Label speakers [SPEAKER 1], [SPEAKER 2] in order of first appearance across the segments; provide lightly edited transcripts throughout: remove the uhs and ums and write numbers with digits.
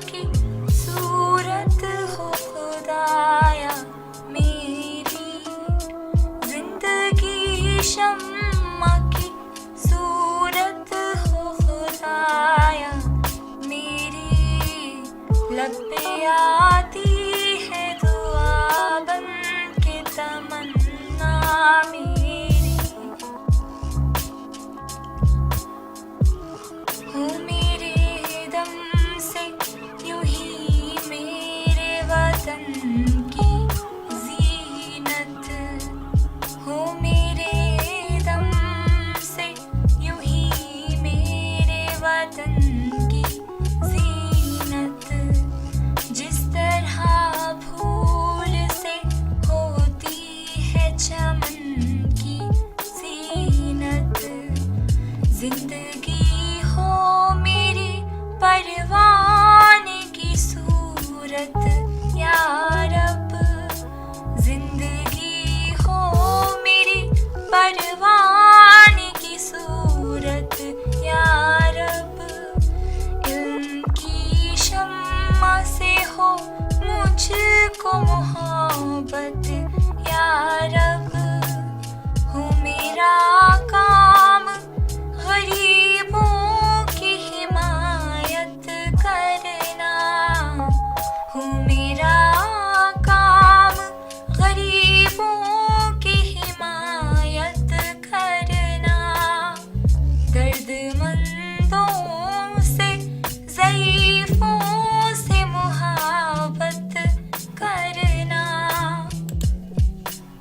[SPEAKER 1] की सूरत हो खुदाया मेरी, जिंदगी शम्मा की सूरत हो खुदाया मेरी, लब पे आती है दुआ बन के तमन्ना मेरी। हो मेरे दम से यूं ही मेरे वतन की जीनत, हो मेरे दम से यूं ही मेरे वतन की जीनत, जिस तरह फूल से होती है चमन की जीनत, जिंदगी हो मेरी परवाने की सूरत या रब, जिंदगी हो मेरी परवाने की सूरत या रब, इल्म की शम्मा से हो मुझको मोहब्बत या रब, हो मेरा काम गरीबों की हिमायत करना, हो मेरा काम गरीबों की हिमायत करना, दर्दमंदों से ज़ईफ़ों से मुहाबत करना,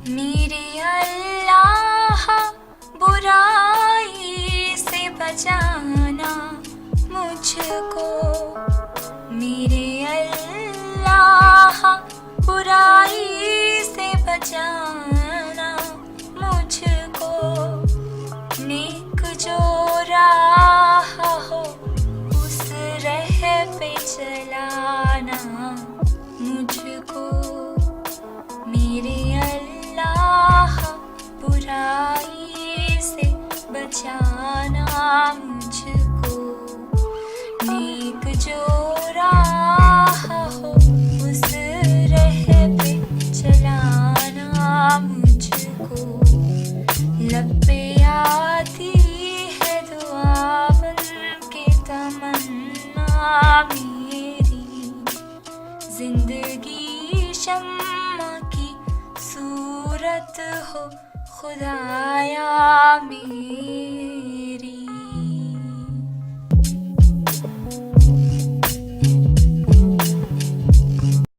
[SPEAKER 1] मेरे अल्लाह बुराई से बचाना मुझको, मेरे अल्लाह बुराई से बचाना मुझको, नेक जो राह हो उस राह पे चलाना मुझको, मेरे अल्लाह बुराई से बचाना मुझको, नेक जो राह हो उस राह पे चलाना मुझको, लब पे आती है दुआ बन के तमन्ना मेरी, जिंदगी शम्मा की सूरत हो खुदाया मेरी।